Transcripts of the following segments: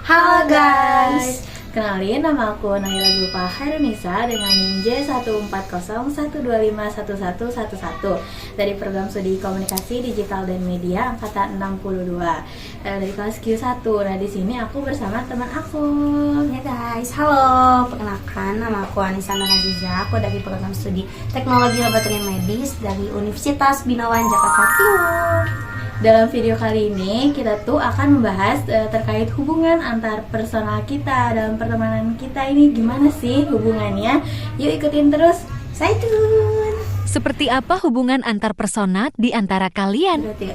Halo guys, Kenalin, nama aku Naila Zulfa Hairunisa dengan NIM J1401251111 dari program studi komunikasi digital dan media angkatan 62 dari kelas Q1. Nah, di sini aku bersama teman aku. ya guys, halo. Perkenalkan, nama aku Anissa Naziza. Aku dari program studi teknologi laboratorium medis dari Universitas Binawan Jakarta Timur. Dalam video kali ini kita tuh akan membahas terkait hubungan antar personal kita dalam pertemanan kita ini, gimana sih hubungannya? Yuk ikutin terus. Stay tune. Seperti apa hubungan antar personal di antara kalian? Berarti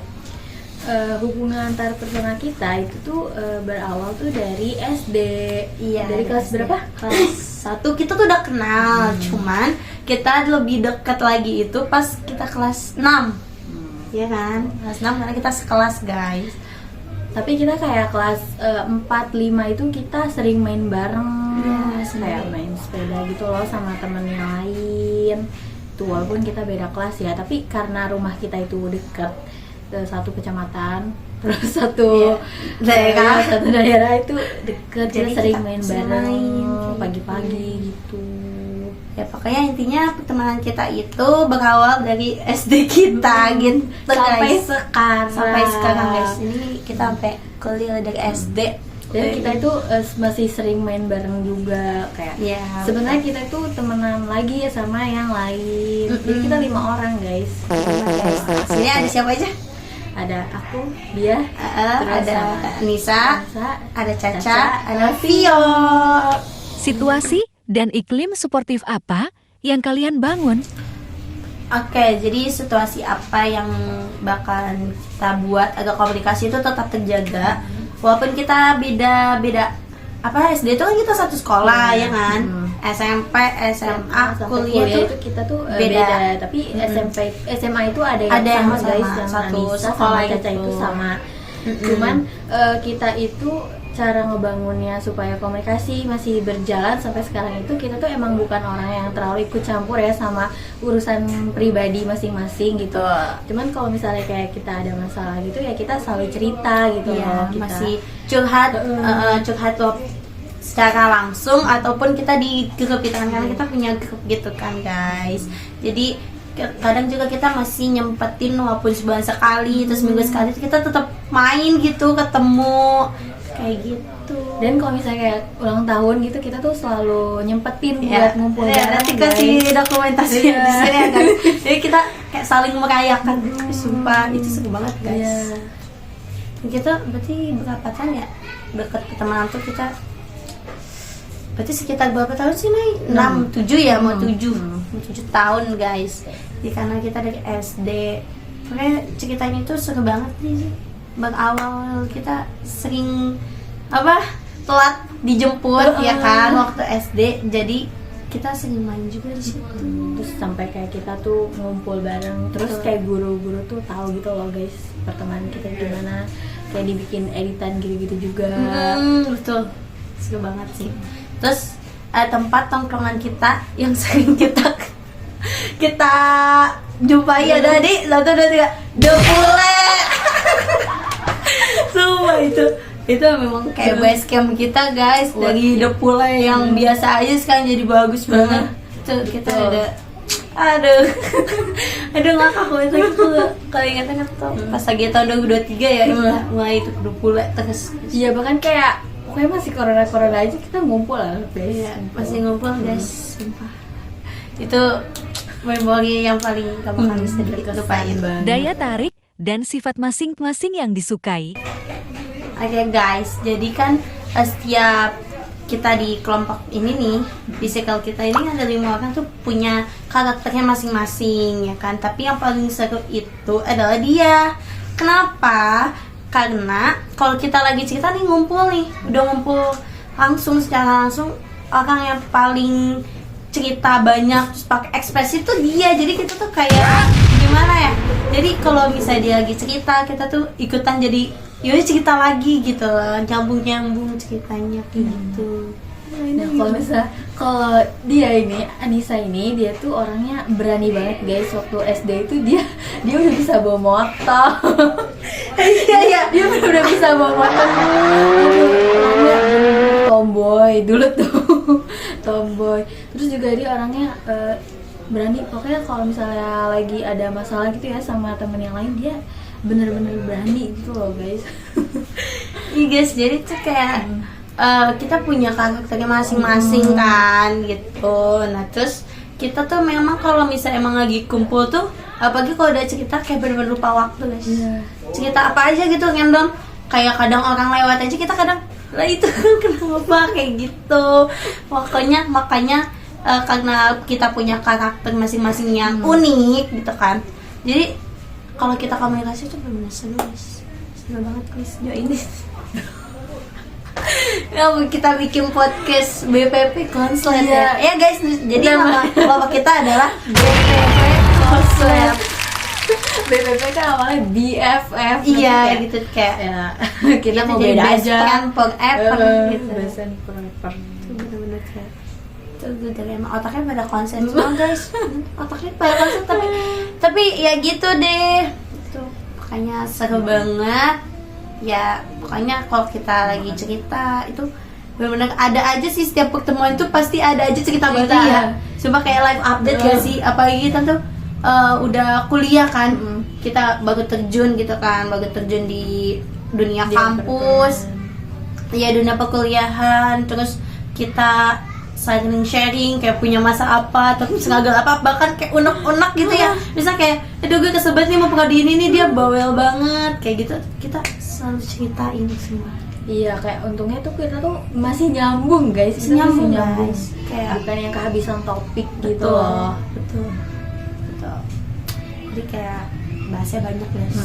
hubungan antar personal kita itu tuh berawal tuh dari SD. Iya, Dari kelas SD. berapa? Kelas 1 kita tuh udah kenal, cuman kita lebih dekat lagi itu pas kita kelas 6. Iya kan? Kelas 6 karena kita sekelas, guys. Tapi kita kayak kelas 4, 5 itu kita sering main bareng, kayak main sepeda gitu loh sama temen yang lain. Tuh, walaupun kita beda kelas ya, tapi karena rumah kita itu dekat, satu kecamatan, terus satu daerah. satu daerah itu deket, Jadi kita sering kita main bisa bareng main kayak pagi-pagi gitu. Ya pokoknya intinya pertemanan kita itu berawal dari SD kita gitu Sampai guys. sekarang. Sampai sekarang guys, ini kita sampai kuliah dari SD. Dan kita itu masih sering main bareng juga kayak. Ya, Sebenarnya kita itu temenan lagi ya sama yang lain. Jadi kita 5 orang guys. guys. Sini ada siapa aja? Ada aku, dia, terus Ada sama Nisa, Nisa, ada Caca, Caca, ada Vio. Situasi dan iklim suportif apa yang kalian bangun? Oke, jadi situasi apa yang bakalan kita buat agar komunikasi itu tetap terjaga, walaupun kita beda-beda. Apa SD itu kan kita satu sekolah ya kan? SMP, SMA, sampai kuliah itu tuh kita tuh beda. beda. Tapi SMA itu ada yang Ada yang sama guys, sama, yang satu Anissa sekolah sama Caca itu. itu sama. Cuman kita itu cara ngebangunnya supaya komunikasi masih berjalan sampai sekarang itu kita tuh emang bukan orang yang terlalu ikut campur ya sama urusan pribadi masing-masing gitu. Cuman kalau misalnya kayak kita ada masalah gitu ya kita selalu cerita gitu loh. Kita masih curhat, curhat loh secara langsung ataupun kita di grup itu kan, karena kita punya grup gitu kan guys. Jadi kadang juga kita masih nyempetin walaupun sebulan sekali terus minggu sekali kita tetap main gitu, ketemu kayak gitu. Dan kalau misalnya kayak ulang tahun gitu kita tuh selalu nyempetin buat ngumpul ya, bareng, nanti guys. kasih dokumentasi di sini ya guys. Jadi kita kayak saling merayakan. Sumpah itu seru banget guys. Iya. Kita berarti berapa tahun ya dekat pertemanan tuh kita? Berarti sekitar berapa tahun sih Nay? 6, 7 ya, mau 7 tahun guys. Jadi karena kita dari SD. Pokoknya ceritanya itu seru banget nih sih. Berawal kita sering telat dijemput ya kan waktu SD. Jadi kita sering main juga di situ. Terus sampai kayak kita tuh ngumpul bareng. Terus kayak guru-guru tuh tahu gitu loh guys pertemanan kita gimana. Kayak dibikin editan gitu-gitu juga. Betul. Seru banget sih. Terus tempat tongkrongan kita yang sering kita jumpai ada di 1, 2, 3 Depule. Sumpah itu memang kayak base camp kita guys, dari Depule yang biasa aja sekarang jadi bagus banget. Tuh kita ada aduh ngakak banget lagi tuh kalau ingat-ingat tuh pas lagi tahun 2023 ya kita mulai itu Depule terus. Iya bahkan kayak pokoknya masih corona aja kita ngumpul lah guys. Iya, masih ngumpul guys. Sumpah. Itu memori yang paling gak bakal bisa dilupain. Daya tarik dan sifat masing-masing yang disukai. Oke guys, jadi kan setiap kita di kelompok ini nih, di circle kita ini ada 5 orang tuh punya karakternya masing-masing ya kan. Tapi yang paling seru itu adalah dia. Kenapa? Karena kalau kita lagi cerita nih ngumpul nih, udah ngumpul langsung secara langsung, orang yang paling cerita banyak terus pakai ekspresi tuh dia. Jadi kita tuh kayak gimana ya? Jadi kalau misalnya dia lagi cerita, kita tuh ikutan jadi yaudah cerita lagi gitu loh, nyambung ceritanya kayak gitu. Nah kalau dia ini Anissa ini dia tuh orangnya berani banget guys. Waktu SD itu dia udah bisa bawa motor. Iya dia udah bisa bawa motor. Aduh, tomboy dulu tuh. Tomboy. Terus juga dia orangnya berani, pokoknya kalau misalnya lagi ada masalah gitu ya sama temen yang lain, dia bener-bener berani gitu loh guys. Iya guys, jadi tuh kayak kita punya karakternya masing-masing kan gitu. Nah terus kita tuh memang kalau misalnya emang lagi kumpul tuh, apalagi kalau udah cerita kayak bener-bener lupa waktu guys. Cerita apa aja gitu random, kayak kadang orang lewat aja kita kadang lah itu kenapa kayak gitu. Pokoknya makanya karena kita punya karakter masing-masing yang unik gitu kan, jadi kalau kita komunikasi tuh benar-benar seru guys, seru banget guys. Join ini ya, kita bikin podcast BPP Konslet ya guys. Jadi nama bapak kita adalah BPP Konslet. BPP kan awalnya BFF. Iya kayak, gitu kayak ya, kita mau beda aja. Gitu. Best friend forever. Itu bener-bener kayak itu dari emang otaknya pada konsen semua guys. Otaknya pada konsen tapi ya gitu deh. Itu makanya seru banget. Ya pokoknya kalau kita lagi cerita itu benar-benar ada aja sih, setiap pertemuan itu pasti ada aja cerita baru ya. Coba kayak live update gak sih, apalagi kita tuh udah kuliah kan, kita baru terjun gitu kan, baru terjun di dunia kampus, ya dunia perkuliahan. Terus kita saling sharing kayak punya masa apa, terus struggle apa, bahkan kayak unek-unek gitu ya. Misal kayak, aduh gue kesel banget nih mau pernah di ini nih, dia bawel banget kayak gitu, kita selalu ceritain semua. Iya, kayak untungnya tuh kita tuh masih nyambung guys. Masih nyambung guys, kayak bukan yang kehabisan topik gitu betul, loh. betul. Jadi kayak bahasnya banyak guys.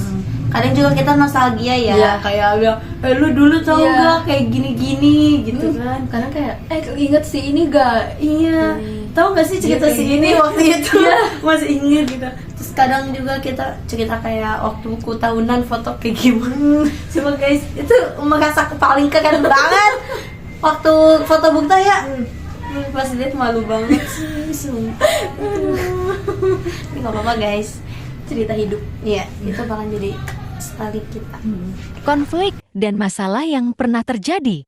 Kadang juga kita nostalgia ya, kayak bilang, lu dulu tau gak kayak gini-gini gitu kan. Karena kayak, inget si ini gak? Iya, tau gak sih cerita si ini waktu itu? Masih inget gitu. Terus kadang juga kita cerita kayak waktu buku tahunan foto kayak gimana. Coba guys, itu merasa paling keren banget waktu foto buku ya. Pas lihat malu banget sih, sumpah. Ini gak apa-apa guys, cerita hidup. Iya, itu bakal jadi story kita. Konflik dan masalah yang pernah terjadi.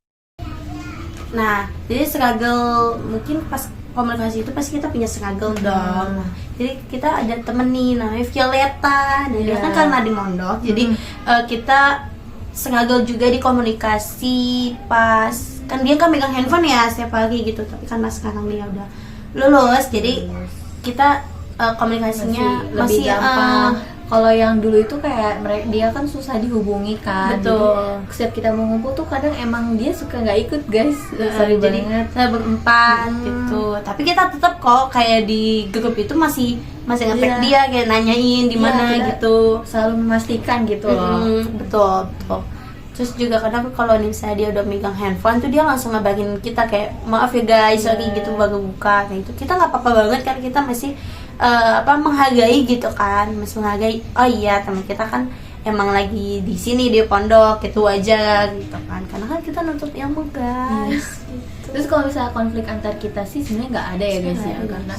Nah, jadi struggle mungkin pas komunikasi itu pasti kita punya struggle dong. Jadi kita ada temen nih namanya Violeta, dan dia kan karena di Mondok, jadi kita struggle juga di komunikasi. Pas kan dia kan megang handphone ya setiap hari gitu, tapi karena sekarang dia udah lulus, jadi kita komunikasinya lebih masih gampang. Kalau yang dulu itu kayak dia kan susah dihubungi kan. Betul. Jadi, setiap kita mau ngumpul tuh kadang emang dia suka nggak ikut guys. Sorry jadi banget. saya berempat gitu. Tapi kita tetap kok kayak di grup itu masih nge-tag dia, kayak nanyain di mana gitu. Selalu memastikan gitu loh. Betul. Terus juga kadang kalau misalnya dia udah megang handphone tuh dia langsung ngabarin kita kayak, maaf ya guys, sorry gitu baru buka kayak gitu. Kita nggak apa-apa banget kan, kita masih menghargai gitu kan, masih menghargai. Oh iya, teman kita kan emang lagi di sini di pondok gitu aja gitu kan, karena kan kita nuntut ilmu guys. Terus kalau misalnya konflik antar kita sih sebenarnya nggak ada ya guys ya, karena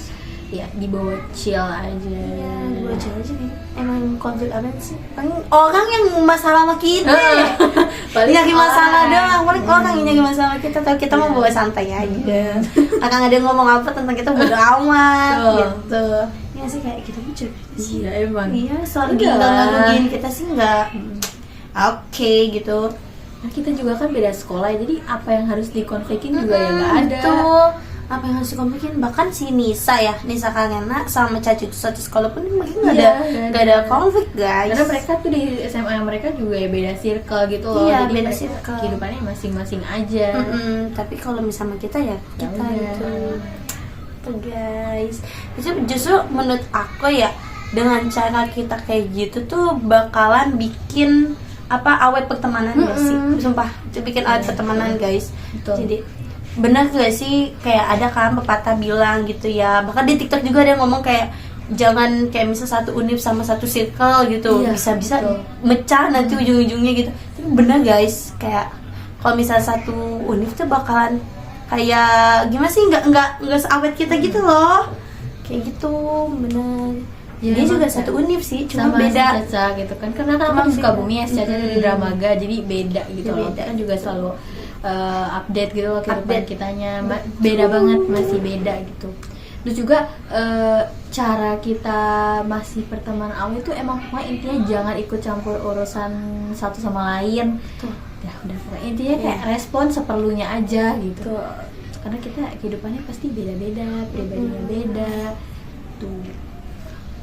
ya dibawa chill aja. Ya, dibawa chill aja nih. Emang konflik apa sih? Paling orang yang masalah sama kita. Paling nyari masalah doang. Paling orang yang nyari masalah kita, tapi kita mau bawa santai aja. Akan ada yang ngomong apa tentang kita bodo amat gitu. Ya sih kayak kita lucu. Iya emang. Iya, soal nggak ngomongin kita sih nggak. Oke gitu. Nah, kita juga kan beda sekolah, jadi apa yang harus dikonflikin juga ya nggak ada. Betul. Apa yang harus dikonflikin, bahkan si Nisa Karena sama Cacu satu sekolah pun mereka nggak ada konflik guys. Karena mereka tuh di SMA mereka juga ya beda circle gitu loh. Iya, jadi beda circle. Kehidupannya masing-masing aja. Tapi kalau misalnya kita ya kita gitu. Tuh guys, itu justru menurut aku ya, dengan cara kita kayak gitu tuh bakalan bikin awet pertemanan gak sih? Sumpah, itu bikin awet pertemanan guys. Betul. Jadi benar gak sih, kayak ada kan pepatah bilang gitu ya, bahkan di TikTok juga ada yang ngomong kayak jangan kayak misal satu univ sama satu circle gitu, bisa-bisa mecah nanti ujung-ujungnya gitu. Tapi benar guys, kayak kalau misal satu univ tuh bakalan kayak gimana sih, nggak seawet kita gitu loh, kayak gitu bener. Ya, dia juga satu univ sih, cuma beda si Caca gitu kan, karena kan aku di Sukabumi ya, si Caca di Dramaga, jadi beda gitu loh. Kita kan juga selalu update gitu loh kehidupan Update. kitanya. Beda banget, masih beda gitu. Terus juga cara kita masih pertemanan awal itu emang pokoknya intinya jangan ikut campur urusan satu sama lain. Ya udah pokoknya intinya kayak respon seperlunya aja gitu. Karena kita kehidupannya pasti beda-beda, pribadinya beda tuh.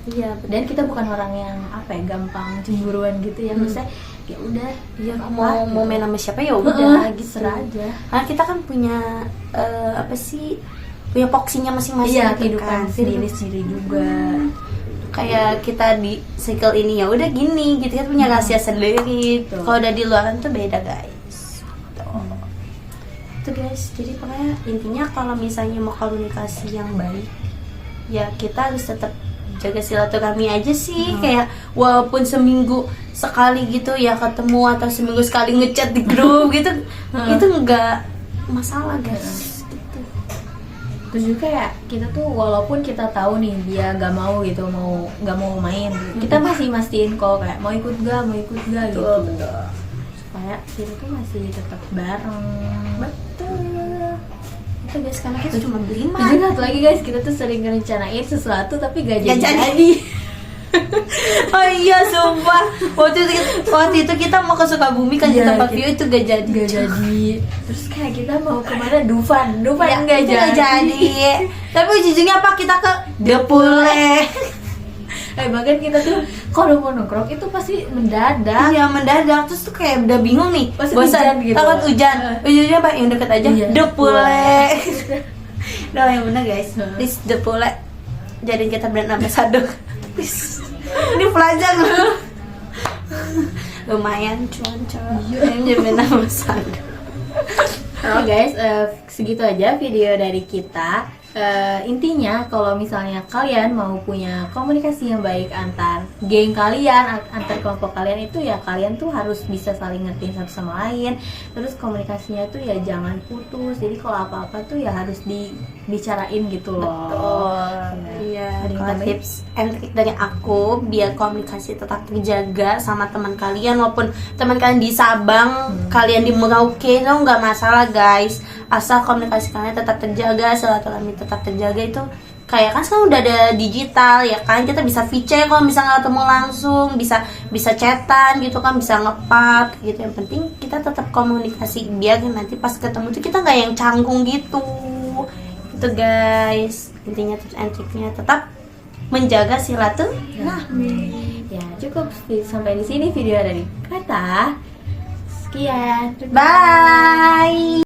Iya, Dan kita bukan orang yang apa ya, gampang cemburuan gitu ya. Maksudnya ya udah, ya apa, mau gitu. main sama siapa ya udah gitu. Serah aja. Karena kita kan punya apa sih, punya poksinya masing-masing. Iya, gitu kehidupan kan. sendiri-sendiri juga. Kayak kita di circle ini ya udah gini gitu, kita punya rahasia sendiri. Betul. Kalau udah di luaran tuh beda guys. Itu guys, jadi pokoknya intinya kalau misalnya mau komunikasi yang baik, ya kita harus tetap jaga silaturahmi aja sih. Kayak walaupun seminggu sekali gitu ya ketemu, atau seminggu sekali ngechat di grup gitu, itu enggak masalah guys gitu. Terus juga ya kita tuh walaupun kita tahu nih dia gak mau gitu, gak mau main gitu, kita masih mastiin kok kayak mau ikut gak gitu. Supaya kita tuh masih tetap bareng. Betul. Itu guys, karena kita cuma Terus berlima. juga satu lagi guys, kita tuh sering ngerencanain sesuatu tapi gak Gak jadi. jadi. Oh iya, sumpah. Waktu itu kita mau ke Sukabumi kan, di Iya, tempat kita- view itu gak jadi. Gak jadi. Terus kayak kita mau kemana, Dufan Ya, gak itu nggak jadi. Tapi ujung-ujungnya apa, kita ke Depule. Bahkan kita tuh kalau mau nongkrong itu pasti mendadak. Iya, mendadak. Terus tuh kayak udah bingung nih, Pasti hujan gitu. takut hujan. Ujung-ujungnya apa, yang deket aja Iya, Depule. Udah yang bener guys, Heeh. please Depule jadiin kita brand ambassador. Please. Ini pelajar loh. Lumayan cuan yang jadi brand ambassador. Oke guys, segitu aja video dari kita. Intinya kalau misalnya kalian mau punya komunikasi yang baik antar geng kalian, antar kelompok kalian, itu ya kalian tuh harus bisa saling ngertiin satu sama lain. Terus komunikasinya tuh ya jangan putus. Jadi kalau apa-apa tuh ya harus dibicarain gitu loh. Iya, Ada yang kalau tambahin? tips and trik dari aku biar komunikasi tetap terjaga sama teman kalian, walaupun teman kalian di Sabang, kalian di Merauke, itu nggak masalah guys. Asal komunikasi kalian tetap terjaga, silaturahmi tetap terjaga. Itu kayak kan sekarang udah ada digital ya kan, kita bisa VC kalau misalnya nggak ketemu langsung, bisa chatan gitu kan, bisa ngepat gitu. Yang penting kita tetap komunikasi biar nanti pas ketemu tuh kita nggak yang canggung gitu. Itu guys, intinya tips and triknya tetap menjaga silaturahmi. Ya cukup sampai di sini video dari kita. Sekian. Bye.